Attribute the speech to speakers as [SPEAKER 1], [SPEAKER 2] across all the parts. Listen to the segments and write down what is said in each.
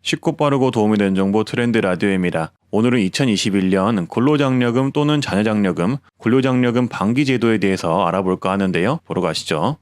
[SPEAKER 1] 쉽고 빠르고 도움이 되는 정보 트렌드 라디오입니다. 오늘은 2021년 근로장려금 또는 자녀장려금, 근로장려금 방기 제도에 대해서 알아볼까 하는데요. 보러 가시죠.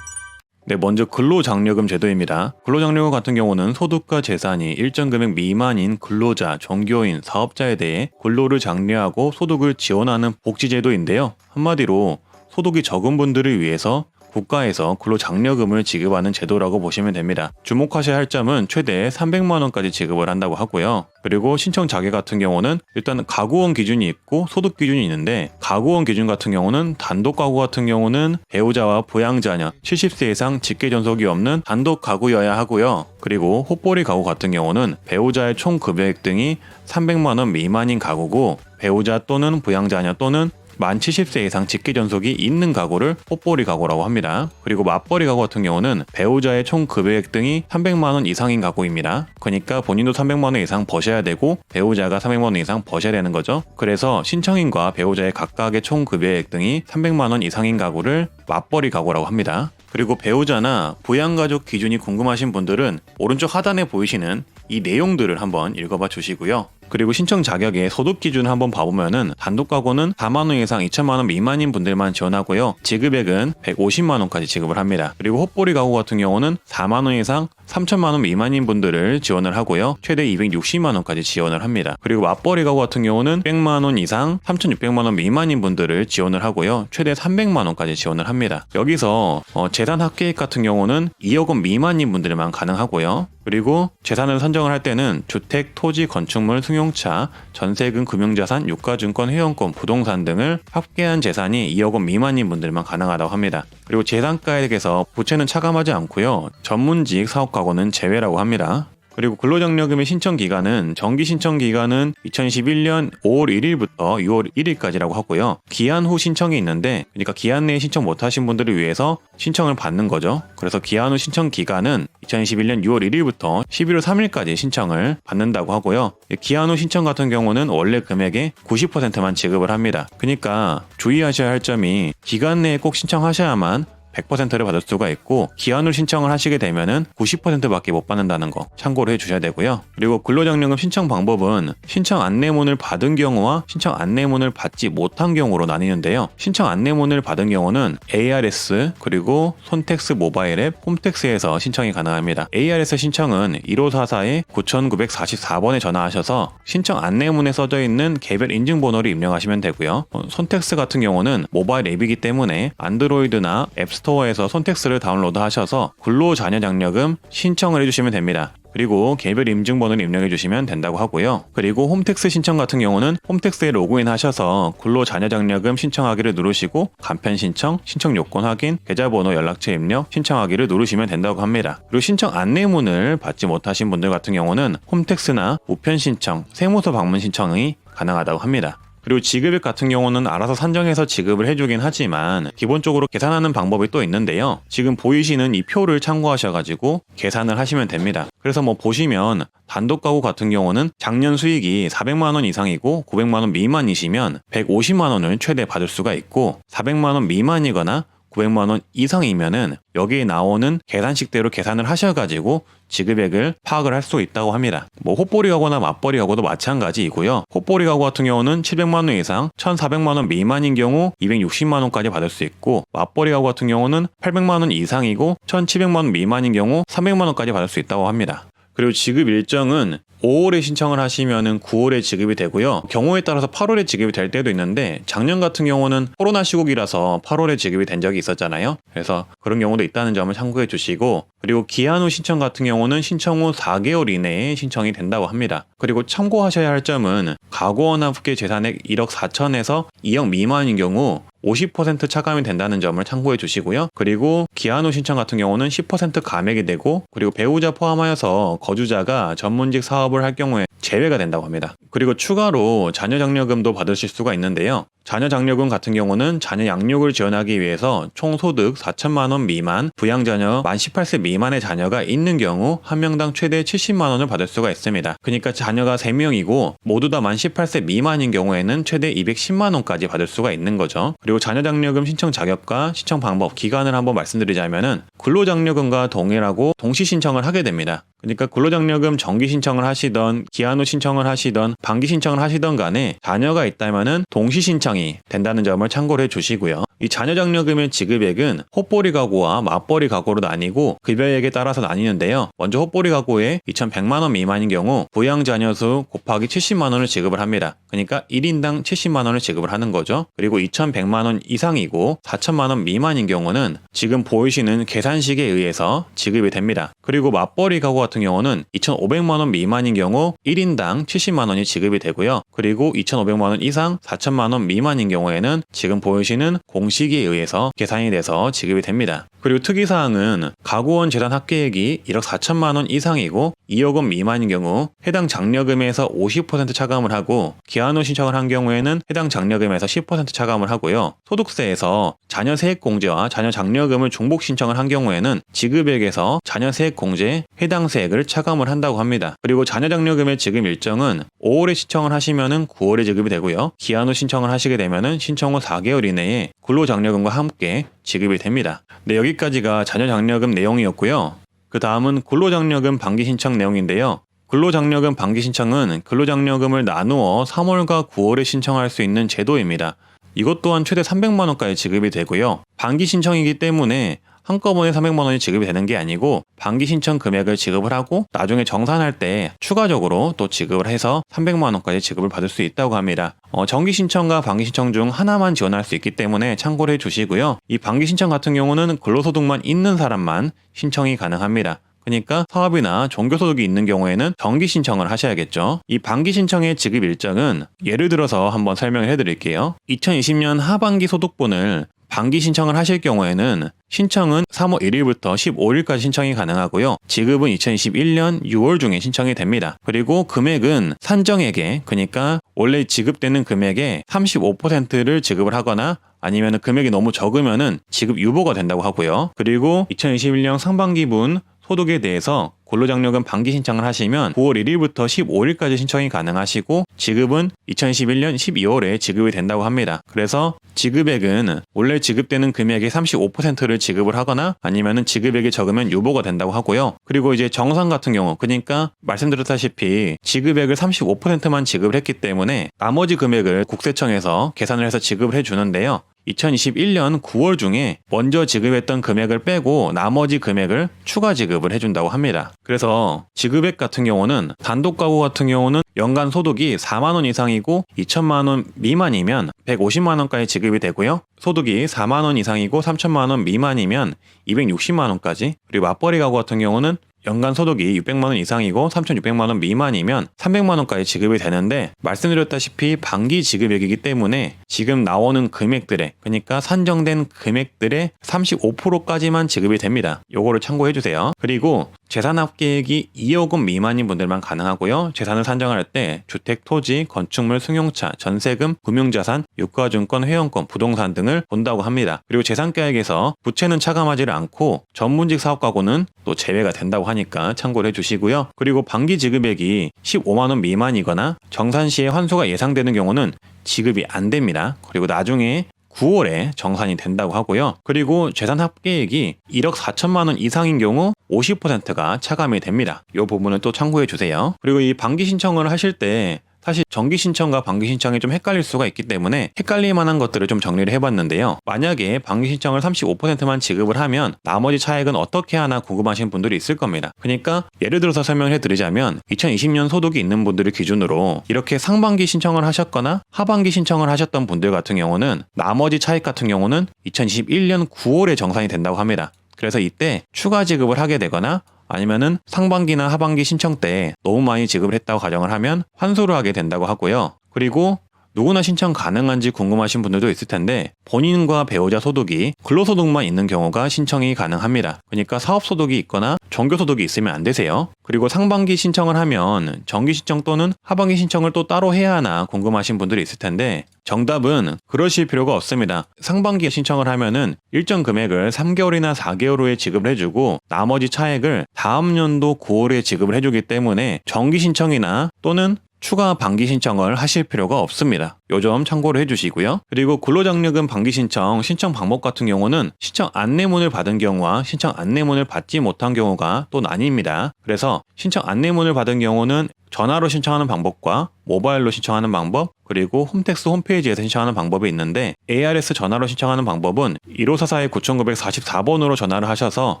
[SPEAKER 1] 네, 먼저 근로장려금 제도입니다. 근로장려금 같은 경우는 소득과 재산이 일정 금액 미만인 근로자, 종교인, 사업자에 대해 근로를 장려하고 소득을 지원하는 복지제도인데요. 한마디로 소득이 적은 분들을 위해서 국가에서 근로장려금을 지급하는 제도라고 보시면 됩니다. 주목하셔야 할 점은 최대 300만 원까지 지급을 한다고 하고요. 그리고 신청 자격 같은 경우는 일단 가구원 기준이 있고 소득 기준이 있는데, 가구원 기준 같은 경우는 단독 가구 같은 경우는 배우자와 부양자녀 70세 이상 직계 전속이 없는 단독 가구여야 하고요. 그리고 헛벌이 가구 같은 경우는 배우자의 총 급여액 등이 300만 원 미만인 가구고, 배우자 또는 부양자녀 또는 만 70세 이상 직계 전속이 있는 가구를 헛벌이 가구라고 합니다. 그리고 맞벌이 가구 같은 경우는 배우자의 총 급여액 등이 300만 원 이상인 가구입니다. 그러니까 본인도 300만 원 이상 버셔야 되고 배우자가 300만 원 이상 버셔야 되는 거죠. 그래서 신청인과 배우자의 각각의 총 급여액 등이 300만 원 이상인 가구를 맞벌이 가구라고 합니다. 그리고 배우자나 부양가족 기준이 궁금하신 분들은 오른쪽 하단에 보이시는 이 내용들을 한번 읽어봐 주시고요. 그리고 신청 자격의 소득 기준을 한번 봐보면은 단독 가구는 4만 원 이상 2천만 원 미만인 분들만 지원하고요. 지급액은 150만 원까지 지급을 합니다. 그리고 헛벌이 가구 같은 경우는 4만 원 이상 3천만 원 미만인 분들을 지원을 하고요. 최대 260만 원까지 지원을 합니다. 그리고 맞벌이 가구 같은 경우는 100만 원 이상 3,600만 원 미만인 분들을 지원을 하고요. 최대 300만 원까지 지원을 합니다. 여기서 재산 합계액 같은 경우는 2억 원 미만인 분들만 가능하고요. 그리고 재산을 선정을 할 때는 주택, 토지, 건축물, 승용차, 전세금, 금융자산, 유가증권, 회원권, 부동산 등을 합계한 재산이 2억 원 미만인 분들만 가능하다고 합니다. 그리고 재산가액에서 부채는 차감하지 않고요. 전문직 사업가구는 제외라고 합니다. 그리고 근로장려금의 신청 기간은 정기 신청 기간은 2021년 5월 1일부터 6월 1일까지라고 하고요. 기한 후 신청이 있는데, 그러니까 기한 내에 신청 못하신 분들을 위해서 신청을 받는 거죠. 그래서 기한 후 신청 기간은 2021년 6월 1일부터 11월 3일까지 신청을 받는다고 하고요. 기한 후 신청 같은 경우는 원래 금액의 90%만 지급을 합니다. 그러니까 주의하셔야 할 점이 기간 내에 꼭 신청하셔야만 100%를 받을 수가 있고, 기한을 신청을 하시게 되면은 90%밖에 못 받는다는 거 참고로 해주셔야 되고요. 그리고 근로장려금 신청 방법은 신청 안내문을 받은 경우와 신청 안내문을 받지 못한 경우로 나뉘는데요. 신청 안내문을 받은 경우는 ARS 그리고 손택스 모바일 앱, 홈택스에서 신청이 가능합니다. ARS 신청은 1544-9944번에 전화하셔서 신청 안내문에 써져 있는 개별 인증번호를 입력하시면 되고요. 손택스 같은 경우는 모바일 앱이기 때문에 안드로이드나 앱스토어에서 손택스를 다운로드 하셔서 근로자녀장려금 신청을 해주시면 됩니다. 그리고 개별 인증번호를 입력해 주시면 된다고 하고요. 그리고 홈택스 신청 같은 경우는 홈택스에 로그인 하셔서 근로자녀장려금 신청하기를 누르시고 간편 신청, 신청 요건 확인, 계좌번호, 연락처 입력, 신청하기를 누르시면 된다고 합니다. 그리고 신청 안내문을 받지 못하신 분들 같은 경우는 홈택스나 우편 신청, 세무서 방문 신청이 가능하다고 합니다. 그리고 지급액 같은 경우는 알아서 산정해서 지급을 해주긴 하지만 기본적으로 계산하는 방법이 또 있는데요. 지금 보이시는 이 표를 참고하셔가지고 계산을 하시면 됩니다. 그래서 보시면 단독 가구 같은 경우는 작년 수익이 400만 원 이상이고 900만 원 미만이시면 150만 원을 최대 받을 수가 있고, 400만 원 미만이거나 900만 원 이상이면은 여기에 나오는 계산식대로 계산을 하셔가지고 지급액을 파악을 할 수 있다고 합니다. 헛벌이 가구나 맞벌이 가구도 마찬가지이고요. 헛벌이 가구 같은 경우는 700만 원 이상 1,400만 원 미만인 경우 260만 원까지 받을 수 있고, 맞벌이 가구 같은 경우는 800만 원 이상이고 1,700만 원 미만인 경우 300만 원까지 받을 수 있다고 합니다. 그리고 지급 일정은 5월에 신청을 하시면은 9월에 지급이 되고요. 경우에 따라서 8월에 지급이 될 때도 있는데, 작년 같은 경우는 코로나 시국이라서 8월에 지급이 된 적이 있었잖아요. 그래서 그런 경우도 있다는 점을 참고해 주시고, 그리고 기한 후 신청 같은 경우는 신청 후 4개월 이내에 신청이 된다고 합니다. 그리고 참고하셔야 할 점은 가구원 합계 재산액 1억 4천에서 2억 미만인 경우 50% 차감이 된다는 점을 참고해 주시고요. 그리고 기한 후 신청 같은 경우는 10% 감액이 되고, 그리고 배우자 포함하여서 거주자가 전문직 사업을 할 경우에 제외가 된다고 합니다. 그리고 추가로 자녀장려금도 받으실 수가 있는데요. 자녀장려금 같은 경우는 자녀 양육을 지원하기 위해서 총 소득 4천만 원 미만, 부양자녀 만 18세 미만의 자녀가 있는 경우 한 명당 최대 70만 원을 받을 수가 있습니다. 그러니까 자녀가 3명이고 모두 다 만 18세 미만인 경우에는 최대 210만 원까지 받을 수가 있는 거죠. 그리고 그리고 자녀장려금 신청 자격과 신청 방법, 기간을 한번 말씀드리자면은 근로장려금과 동일하고 동시 신청을 하게 됩니다. 그러니까 근로장려금 정기 신청을 하시던 기한 후 신청을 하시던 반기 신청을 하시던 간에 자녀가 있다면은 동시 신청이 된다는 점을 참고를 해주시고요. 이 자녀장려금의 지급액은 헛벌이 가구와 맞벌이 가구로 나뉘고 급여액에 따라서 나뉘는데요. 먼저 헛벌이 가구에 2,100만 원 미만인 경우 부양 자녀 수 곱하기 70만 원을 지급을 합니다. 그러니까 1인당 70만 원을 지급을 하는 거죠. 그리고 2,100만 원 이상이고 4,000만 원 미만인 경우는 지금 보이시는 계산식에 의해서 지급이 됩니다. 그리고 맞벌이 가구 같은 경우는 2,500만 원 미만인 경우 1인당 70만 원이 지급이 되고요. 그리고 2,500만 원 이상 4,000만 원 미만인 경우에는 지금 보이시는 공식에 의해서 계산이 돼서 지급이 됩니다. 그리고 특이사항은 가구원 재산 합계액이 1억 4천만 원 이상이고 2억 원 미만인 경우 해당 장려금에서 50% 차감을 하고 기한 후 신청을 한 경우에는 해당 장려금에서 10% 차감을 하고요. 소득세에서 자녀 세액 공제와 자녀 장려금을 중복 신청을 한 경우에는 지급액에서 자녀 세액 공제 해당 세액을 차감을 한다고 합니다. 그리고 자녀 장려금의 지급 일정은 5월에 신청을 하시면은 9월에 지급이 되고요. 기한 후 신청을 하시게 되면은 신청 후 4개월 이내에 근로장려금과 함께 지급이 됩니다. 네, 여기까지가 자녀장려금 내용이었고요. 그 다음은 근로장려금 반기 신청 내용인데요. 근로장려금 반기 신청은 근로장려금을 나누어 3월과 9월에 신청할 수 있는 제도입니다. 이것 또한 최대 300만 원까지 지급이 되고요. 반기 신청이기 때문에 한꺼번에 300만 원이 지급이 되는 게 아니고 반기 신청 금액을 지급을 하고 나중에 정산할 때 추가적으로 또 지급을 해서 300만 원까지 지급을 받을 수 있다고 합니다. 정기 신청과 반기 신청 중 하나만 지원할 수 있기 때문에 참고를 해주시고요. 이 반기 신청 같은 경우는 근로소득만 있는 사람만 신청이 가능합니다. 그러니까 사업이나 종교소득이 있는 경우에는 정기 신청을 하셔야겠죠. 이 반기 신청의 지급 일정은 예를 들어서 한번 설명을 해드릴게요. 2020년 하반기 소득분을 반기 신청을 하실 경우에는 신청은 3월 1일부터 15일까지 신청이 가능하고요. 지급은 2021년 6월 중에 신청이 됩니다. 그리고 금액은 산정액에, 그러니까 원래 지급되는 금액의 35%를 지급을 하거나 아니면 금액이 너무 적으면은 지급 유보가 된다고 하고요. 그리고 2021년 상반기분 소득에 대해서 근로장려금 반기 신청을 하시면 9월 1일부터 15일까지 신청이 가능하시고 지급은 2021년 12월에 지급이 된다고 합니다. 그래서 지급액은 원래 지급되는 금액의 35%를 지급을 하거나 아니면은 지급액이 적으면 유보가 된다고 하고요. 그리고 이제 정산 같은 경우, 그러니까 말씀드렸다시피 지급액을 35%만 지급을 했기 때문에 나머지 금액을 국세청에서 계산을 해서 지급을 해주는데요. 2021년 9월 중에 먼저 지급했던 금액을 빼고 나머지 금액을 추가 지급을 해준다고 합니다. 그래서 지급액 같은 경우는 단독 가구 같은 경우는 연간 소득이 4만 원 이상이고 2천만 원 미만이면 150만 원까지 지급이 되고요. 소득이 4만 원 이상이고 3천만 원 미만이면 260만 원까지, 그리고 맞벌이 가구 같은 경우는 연간 소득이 600만 원 이상이고 3,600만 원 미만이면 300만 원까지 지급이 되는데, 말씀드렸다시피 반기 지급액이기 때문에 지금 나오는 금액들의, 그러니까 산정된 금액들의 35%까지만 지급이 됩니다. 요거를 참고해 주세요. 그리고 재산 합계액이 2억 원 미만인 분들만 가능하고요. 재산을 산정할 때 주택, 토지, 건축물, 승용차, 전세금, 금융자산, 유가증권, 회원권, 부동산 등을 본다고 합니다. 그리고 재산가액에서 부채는 차감하지를 않고 전문직 사업가구는 또 제외가 된다고 하니까 참고를 해주시고요. 그리고 반기 지급액이 15만 원 미만이거나 정산 시에 환수가 예상되는 경우는 지급이 안 됩니다. 그리고 나중에 9월에 정산이 된다고 하고요. 그리고 재산 합계액이 1억 4천만 원 이상인 경우 50%가 차감이 됩니다. 이 부분을 또 참고해 주세요. 그리고 이 반기 신청을 하실 때 사실 정기 신청과 반기 신청이 좀 헷갈릴 수가 있기 때문에 헷갈릴 만한 것들을 좀 정리를 해봤는데요. 만약에 반기 신청을 35%만 지급을 하면 나머지 차액은 어떻게 하나 궁금하신 분들이 있을 겁니다. 그러니까 예를 들어서 설명을 해드리자면 2020년 소득이 있는 분들을 기준으로 이렇게 상반기 신청을 하셨거나 하반기 신청을 하셨던 분들 같은 경우는 나머지 차액 같은 경우는 2021년 9월에 정산이 된다고 합니다. 그래서 이때 추가 지급을 하게 되거나 아니면은 상반기나 하반기 신청 때 너무 많이 지급을 했다고 가정을 하면 환수를 하게 된다고 하고요. 그리고 누구나 신청 가능한지 궁금하신 분들도 있을 텐데 본인과 배우자 소득이 근로소득만 있는 경우가 신청이 가능합니다. 그러니까 사업소득이 있거나 종교소득이 있으면 안 되세요. 그리고 상반기 신청을 하면 정기 신청 또는 하반기 신청을 또 따로 해야 하나 궁금하신 분들이 있을 텐데 정답은 그러실 필요가 없습니다. 상반기 신청을 하면은 일정 금액을 3개월이나 4개월 후에 지급을 해주고 나머지 차액을 다음 연도 9월에 지급을 해주기 때문에 정기 신청이나 또는 추가 반기 신청을 하실 필요가 없습니다. 요 점 참고를 해주시고요. 그리고 근로장려금 반기 신청 방법 같은 경우는 신청 안내문을 받은 경우와 신청 안내문을 받지 못한 경우가 또 나뉩니다. 그래서 신청 안내문을 받은 경우는 전화로 신청하는 방법과 모바일로 신청하는 방법, 그리고 홈택스 홈페이지에서 신청하는 방법이 있는데 ARS 전화로 신청하는 방법은 1544-9944번으로 전화를 하셔서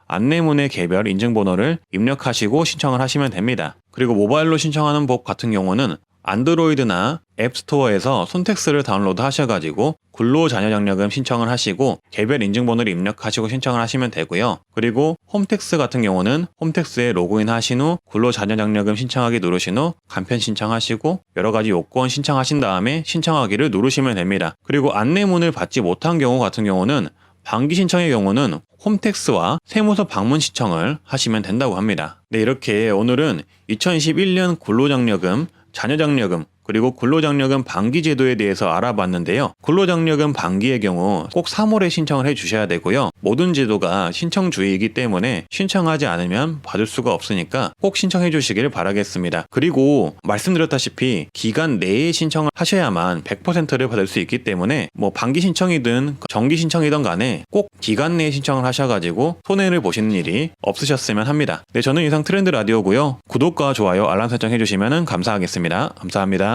[SPEAKER 1] 안내문의 개별 인증번호를 입력하시고 신청을 하시면 됩니다. 그리고 모바일로 신청하는 법 같은 경우는 안드로이드나 앱스토어에서 손택스를 다운로드 하셔가지고 근로자녀장려금 신청을 하시고 개별 인증번호를 입력하시고 신청을 하시면 되고요. 그리고 홈택스 같은 경우는 홈택스에 로그인 하신 후 근로자녀장려금 신청하기 누르신 후 간편 신청하시고 여러가지 요건 신청하신 다음에 신청하기를 누르시면 됩니다. 그리고 안내문을 받지 못한 경우 같은 경우는 반기 신청의 경우는 홈택스와 세무서 방문 신청을 하시면 된다고 합니다. 네, 이렇게 오늘은 2021년 근로장려금, 자녀장려금, 그리고 근로장려금 반기 제도에 대해서 알아봤는데요. 근로장려금 반기의 경우 꼭 3월에 신청을 해주셔야 되고요. 모든 제도가 신청 주의이기 때문에 신청하지 않으면 받을 수가 없으니까 꼭 신청해 주시길 바라겠습니다. 그리고 말씀드렸다시피 기간 내에 신청을 하셔야만 100%를 받을 수 있기 때문에 뭐 반기 신청이든 정기 신청이든 간에 꼭 기간 내에 신청을 하셔가지고 손해를 보시는 일이 없으셨으면 합니다. 네, 저는 이상 트렌드 라디오고요. 구독과 좋아요, 알람 설정 해주시면 감사하겠습니다. 감사합니다.